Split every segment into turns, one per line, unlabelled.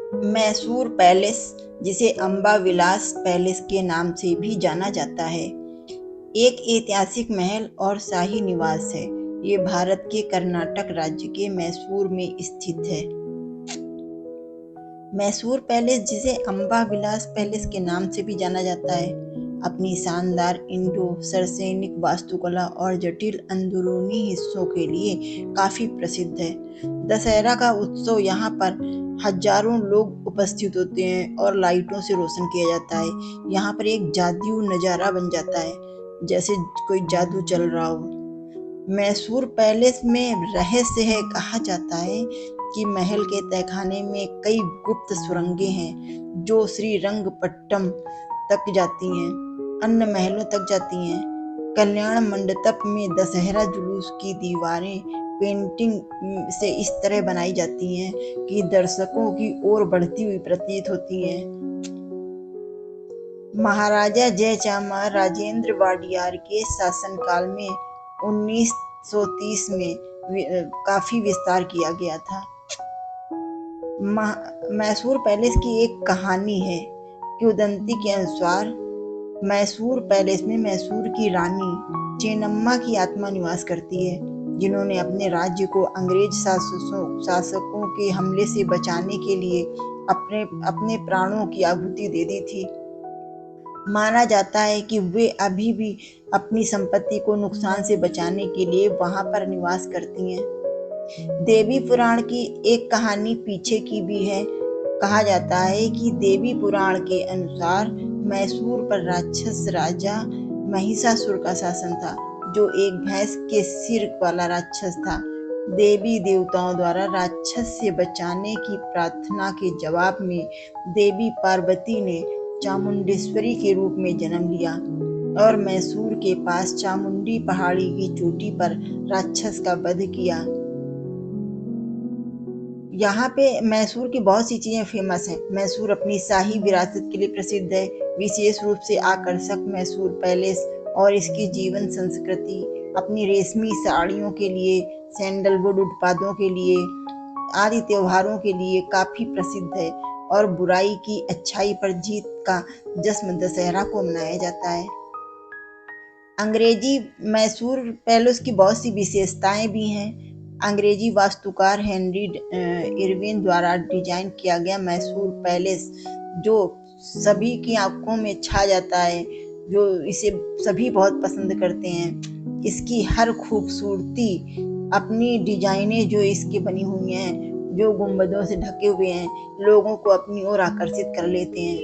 Mysore palace, जिसे अंबा विलास palace के नाम से भी जाना जाता है, एक ऐतिहासिक महल और शाही निवास है। ये भारत के कर्नाटक राज्य के मैसूर में स्थित है। मैसूर पैलेस, जिसे अंबा विलास पैलेस के नाम से भी जाना जाता है, अपनी शानदार इंडो सरसैनिक वास्तुकला और जटिल अंदरूनी हिस्सों के लिए काफी प्रसिद्ध है। दशहरा का उत्सव यहाँ पर हजारों लोग उपस्थित होते हैं और लाइटों से रोशन किया जाता है। यहाँ पर एक जादू नजारा बन जाता है, जैसे कोई जादू चल रहा हो। मैसूर पैलेस में रहस्य है। कहा जाता है कि महल के तहखाने में कई गुप्त सुरंगें हैं जो श्रीरंगपट्टम तक जाती हैं, अन्य महलों तक जाती हैं। कल्याण मंडप में दशहरा जुलूस की दीवारें पेंटिंग से इस तरह बनाई जाती हैं कि दर्शकों की ओर बढ़ती हुई प्रतीत होती हैं। महाराजा जयचामर राजेंद्र वाडियार के शासनकाल में 1930 में काफी विस्तार किया गया था। मैसूर पैलेस की एक कहानी है। किंवदंती के अनुसार मैसूर पैलेस में मैसूर की रानी चेन्नम्मा की आत्मा निवास करती है, जिन्होंने अपने राज्य को अंग्रेज शासकों के हमले से बचाने के लिए अपने प्राणों की आहुति दे दी थी। माना जाता है कि वे अभी भी अपनी संपत्ति को नुकसान से बचाने के लिए वहां पर निवास करती हैं। देवी पुराण की एक कहानी पीछे की भी है। कहा जाता है कि देवी पुराण के अनुसार मैसूर पर राक्षस राजा महिषासुर का शासन था, जो एक भैंस के सिर वाला राक्षस था। देवी देवताओं द्वारा राक्षस से बचाने की प्रार्थना के जवाब में देवी पार्वती ने चामुंडेश्वरी के रूप में जन्म लिया और मैसूर के पास चामुंडी पहाड़ी की चोटी पर राक्षस का वध किया। यहाँ पे मैसूर की बहुत सी चीजें फेमस हैं। मैसूर अपनी शाही विरासत के लिए प्रसिद्ध है। विशेष रूप से आकर्षक मैसूर पैलेस और इसकी जीवन संस्कृति अपनी रेशमी साड़ियों के लिए, सैंडलवुड उत्पादों के लिए, आदि त्योहारों के लिए काफी प्रसिद्ध है और बुराई की अच्छाई पर जीत का जश्न दशहरा को मनाया जाता है। अंग्रेजी मैसूर पैलेस की बहुत सी विशेषताएं भी हैं। अंग्रेजी वास्तुकार हेनरी इरविन द्वारा डिजाइन किया गया मैसूर पैलेस, जो सभी की आंखों में छा जाता है, जो इसे सभी बहुत पसंद करते हैं। इसकी हर खूबसूरती, अपनी डिजाइनें जो इसकी बनी हुई हैं, जो गुंबदों से ढके हुए हैं, लोगों को अपनी ओर आकर्षित कर लेते हैं।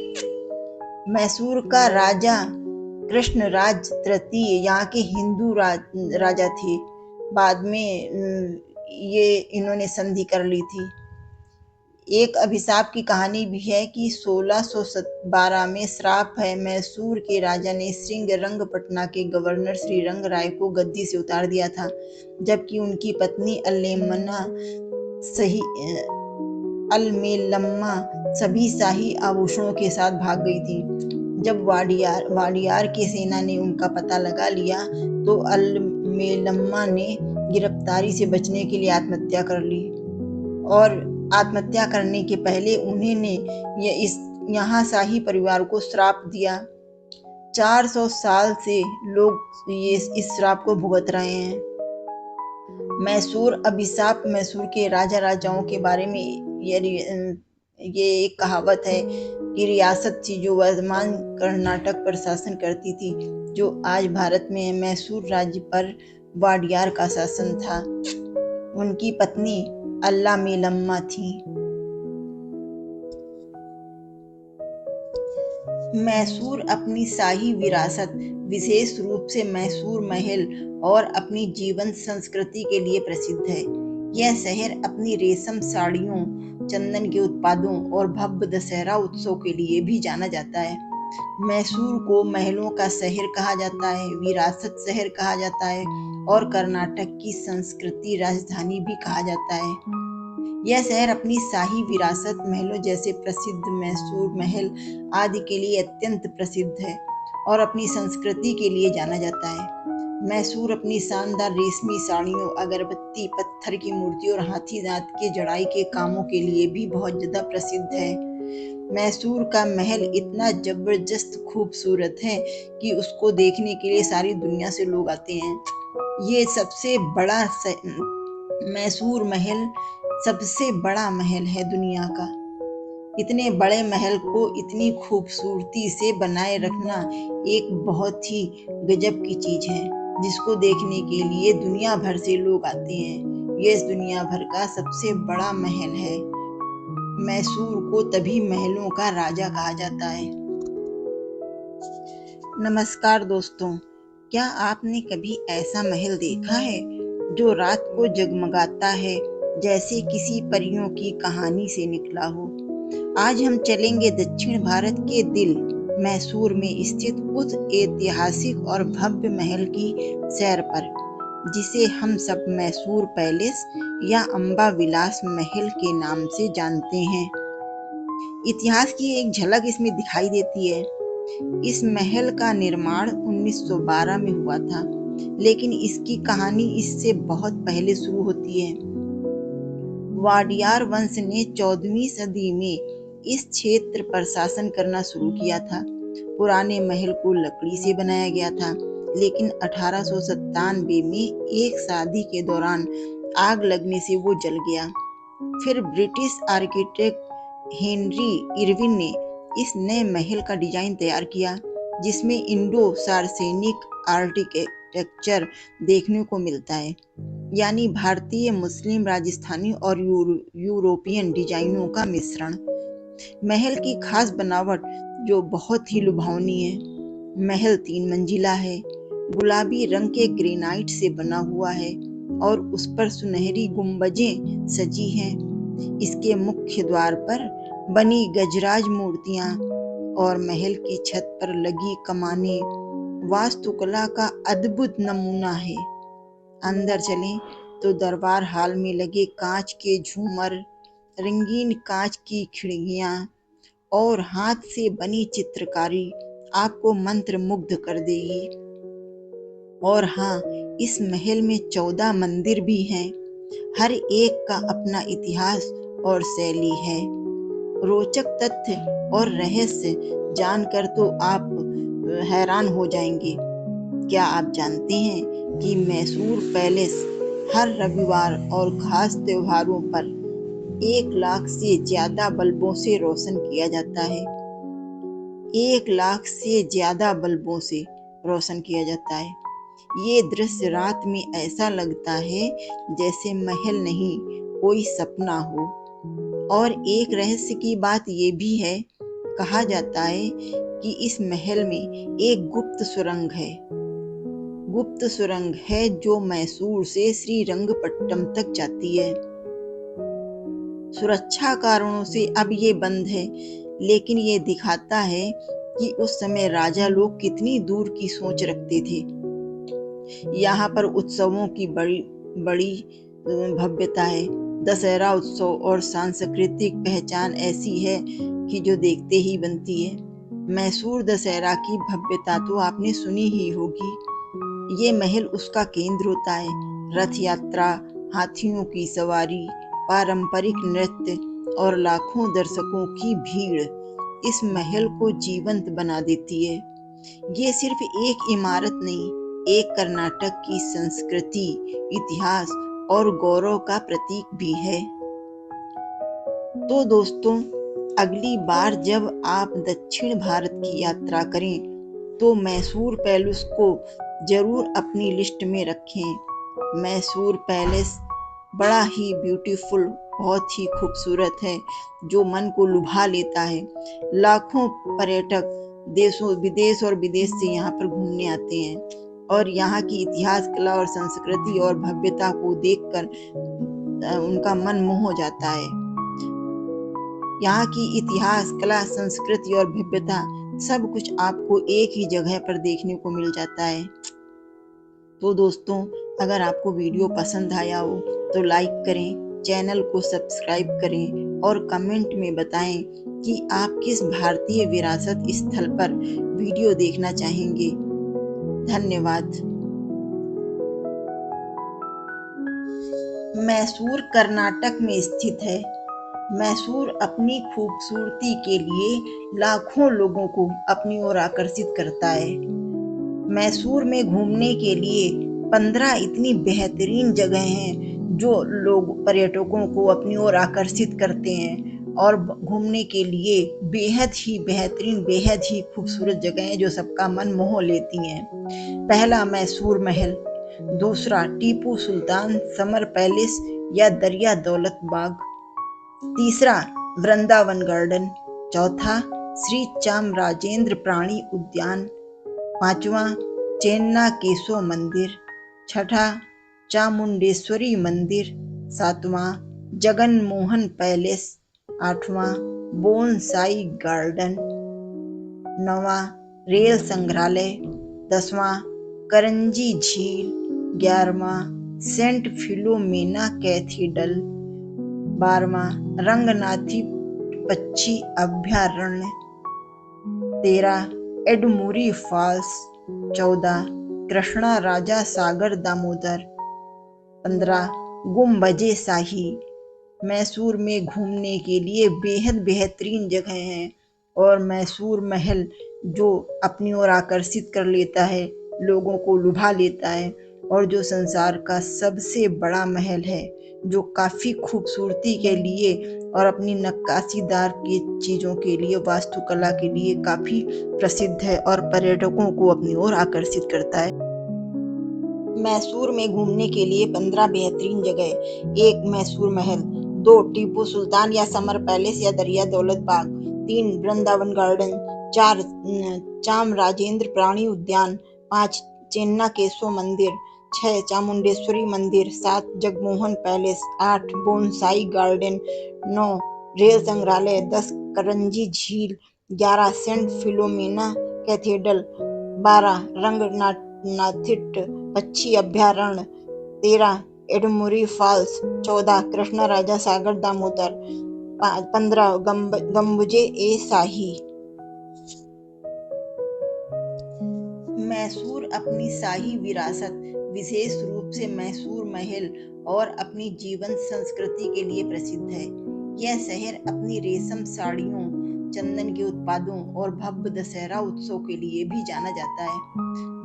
मैसूर का राजा कृष्णराज तृतीय यहाँ के हिंदू राजा थे। बाद में ये इन्होंने संधि कर ली थी। एक अभिशाप की कहानी भी है कि 1612 में श्राप है। मैसूर के राजा ने श्रीरंगपटना के गवर्नर श्रीरंग राय को गद्दी से उतार दिया था, जबकि उनकी पत्नी अलमेलम्मा सभी शाही आभूषणों के साथ भाग गई थी। जब वाडियार की सेना ने उनका पता लगा लिया तो अलमेलम्मा ने गिरफ्तारी से बचने के लिए आत्महत्या कर ली और आत्महत्या करने के पहले उन्होंने यहाँ शाही परिवार को श्राप दिया। 400 साल से लोग इस श्राप को भुगत रहे हैं। मैसूर अभिशाप मैसूर के राजा राजाओं के बारे में ये एक कहावत है कि रियासत थी जो वर्तमान कर्नाटक पर शासन करती थी, जो आज भारत में है। मैसूर राज्य पर वाडियार का शासन था। उनकी पत्नी अल्लामेलम्मा थी। मैसूर अपनी शाही विरासत, विशेष रूप से मैसूर महल और अपनी जीवन संस्कृति के लिए प्रसिद्ध है। यह शहर अपनी रेशम साड़ियों, चंदन के उत्पादों और भव्य दशहरा उत्सव के लिए भी जाना जाता है। मैसूर को महलों का शहर कहा जाता है, विरासत शहर कहा जाता है और कर्नाटक की संस्कृति राजधानी भी कहा जाता है। यह शहर अपनी शाही विरासत, महलों जैसे प्रसिद्ध मैसूर महल आदि के लिए अत्यंत प्रसिद्ध है और अपनी संस्कृति के लिए जाना जाता है। मैसूर अपनी शानदार रेशमी साड़ियों, अगरबत्ती, पत्थर की मूर्ति और हाथी दांत के जड़ाई के कामों के लिए भी बहुत ज़्यादा प्रसिद्ध है। मैसूर का महल इतना ज़बरदस्त खूबसूरत है कि उसको देखने के लिए सारी दुनिया से लोग आते हैं। ये सबसे बड़ा मैसूर महल सबसे बड़ा महल है दुनिया का। इतने बड़े महल को इतनी खूबसूरती से बनाए रखना एक बहुत ही गजब की चीज है, जिसको देखने के लिए दुनिया भर से लोग आते हैं। ये इस दुनिया भर का सबसे बड़ा महल है। मैसूर को तभी महलों का राजा कहा जाता है। नमस्कार दोस्तों, क्या आपने कभी ऐसा महल देखा है जो रात को जगमगाता है जैसे किसी परियों की कहानी से निकला हो? आज हम चलेंगे दक्षिण भारत के दिल मैसूर में स्थित उस ऐतिहासिक और भव्य महल की सैर पर, जिसे हम सब मैसूर पैलेस या अंबा विलास महल के नाम से जानते हैं। इतिहास की एक झलक इसमें दिखाई देती है। इस महल का निर्माण 1912 में हुआ था, लेकिन इसकी कहानी इससे बहुत पहले शुरू होती है। वाडियार वंश ने 14वीं सदी में इस क्षेत्र पर शासन करना शुरू किया था। पुराने महल को लकड़ी से बनाया गया था, लेकिन 1897 में एक शादी के दौरान आग लगने से वो जल गया। फिर ब्रिटिश आर्किटेक्ट हेनरी इरविन ने इस नए महल का डिजाइन तैयार किया, जिसमें इंडो सार्सेनिक आर्किटेक्चर देखने को मिलता है, यानी भारतीय, मुस्लिम, राजस्थानी और यूरोपियन डिजाइनों का मिश्रण। महल की खास बनावट जो बहुत ही लुभावनी है। महल 3 मंजिला है, गुलाबी रंग के ग्रेनाइट से बना हुआ है और उस पर सुनहरी गुंबजें सजी हैं। इसके मुख्य द्वार पर बनी गजराज मूर्तियां और महल की छत पर लगी कमानें वास्तुकला का अद्भुत नमूना है। अंदर चलें तो दरबार हाल में लगे कांच के झूमर, रंगीन कांच की खिड़कियां और हाथ से बनी चित्रकारी आपको मंत्रमुग्ध कर देगी। और हाँ, इस महल में 14 मंदिर भी हैं। हर एक का अपना इतिहास और शैली है। रोचक तथ्य और रहस्य जानकर तो आप हैरान हो जाएंगे। क्या आप जानते हैं कि मैसूर पैलेस हर रविवार और खास त्योहारों पर 1 लाख से ज्यादा बल्बों से रोशन किया जाता है। 1 लाख से ज्यादा बल्बों से रोशन किया जाता है। ये दृश्य रात में ऐसा लगता है जैसे महल नहीं, कोई सपना हो। और एक रहस्य की बात ये भी है, कहा जाता है कि इस महल में एक गुप्त सुरंग है जो मैसूर से श्रीरंगपट्टम तक जाती है। सुरक्षा कारणों से अब ये बंद है, लेकिन ये दिखाता है कि उस समय राजा लोग कितनी दूर की सोच रखते थे। यहाँ पर उत्सवों की बड़ी भव्यता है। दशहरा उत्सव और सांस्कृतिक पहचान ऐसी है कि जो देखते ही बनती है। मैसूर दशहरा की भव्यता तो आपने सुनी ही होगी। ये महल उसका केंद्र होता है। रथ यात्रा, हाथियों की सवारी, पारंपरिक नृत्य और लाखों दर्शकों की भीड़ इस महल को जीवंत बना देती है। ये सिर्फ एक इमारत नहीं, एक कर्नाटक की संस्कृति, इतिहास और गौरव का प्रतीक भी है। तो दोस्तों, अगली बार जब आप दक्षिण भारत की यात्रा करें तो मैसूर पैलेस को जरूर अपनी लिस्ट में रखें। मैसूर पैलेस बड़ा ही ब्यूटीफुल, बहुत ही खूबसूरत है, जो मन को लुभा लेता है। लाखों पर्यटक देश और विदेश से यहाँ पर घूमने आते हैं और यहाँ की इतिहास, कला और संस्कृति और भव्यता को देखकर उनका मन मोह हो जाता है। यहाँ की इतिहास, कला, संस्कृति और भव्यता सब कुछ आपको एक ही जगह पर देखने को मिल जाता है। तो दोस्तों, अगर आपको वीडियो पसंद आया हो तो लाइक करें, चैनल को सब्सक्राइब करें और कमेंट में बताएं कि आप किस भारतीय विरासत स्थल पर वीडियो देखना चाहेंगे। धन्यवाद। मैसूर कर्नाटक में स्थित है। मैसूर अपनी खूबसूरती के लिए लाखों लोगों को अपनी ओर आकर्षित करता है। मैसूर में घूमने के लिए 15 इतनी बेहतरीन जगह हैं जो लोग पर्यटकों को अपनी ओर आकर्षित करते हैं और घूमने के लिए बेहद ही बेहतरीन, बेहद ही खूबसूरत जगह हैं जो सबका मन मोह लेती हैं। पहला मैसूर महल, दूसरा टीपू सुल्तान समर पैलेस या दरिया दौलत बाग, तीसरा वृंदावन गार्डन, चौथा श्री चामराजेंद्र प्राणी उद्यान, पांचवा चेन्ना केशव मंदिर, छठा चामुंडेश्वरी मंदिर, सातवां जगन मोहन पैलेस, आठवां बोनसाई गार्डन, नौवां रेल संग्रहालय, 10वां करंजी झील, 11वां सेंट फिलोमेना कैथीड्रल, 12वां रंगनाथी पक्षी अभयारण्य, 13 एडमुरी फॉल्स, 14 कृष्णा राजा सागर दामोदर, 15 गुम्बजे शाही। मैसूर में घूमने के लिए बेहद बेहतरीन जगह हैं और मैसूर महल जो अपनी ओर आकर्षित कर लेता है, लोगों को लुभा लेता है और जो संसार का सबसे बड़ा महल है, जो काफ़ी खूबसूरती के लिए और अपनी नक्काशीदार की चीज़ों के लिए, वास्तुकला के लिए काफ़ी प्रसिद्ध है और पर्यटकों को अपनी ओर आकर्षित करता है। मैसूर में घूमने के लिए 15 बेहतरीन जगह, 1 मैसूर महल, 2 टीपू सुल्तान या समर पैलेस या दरिया दौलत बाग, 3 वृंदावन गार्डन, 4 चाम राजेंद्र प्राणी उद्यान, 5 चेन्ना केशव मंदिर, 6 चामुंडेश्वरी मंदिर, 7 Jagmohan palace, 8 bonsai garden, 9 rail संग्रहालय, 10 करंजी झील, 11 सेंट फिलोमेना कैथेड्रल, 12 रंगनाथिट पक्षी अभयारण्य, 13 एडमुरी फॉल्स, 14 कृष्णा राजा सागर दामोदर, 15 गम्बुजे ए शाही। मैसूर अपनी शाही विरासत, विशेष रूप से मैसूर महल और अपनी जीवंत संस्कृति के लिए प्रसिद्ध है। यह शहर अपनी रेशम साड़ियों, चंदन के उत्पादों और भव्य दशहरा उत्सव के लिए भी जाना जाता है।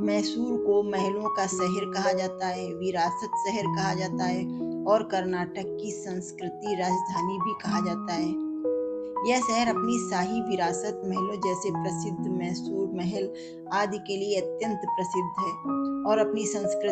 मैसूर को महलों का शहर कहा जाता है, विरासत शहर कहा जाता है और कर्नाटक की संस्कृति राजधानी भी कहा जाता है। यह शहर अपनी शाही विरासत, महलों जैसे प्रसिद्ध मैसूर महल आदि के लिए अत्यंत प्रसिद्ध है और अपनी संस्कृति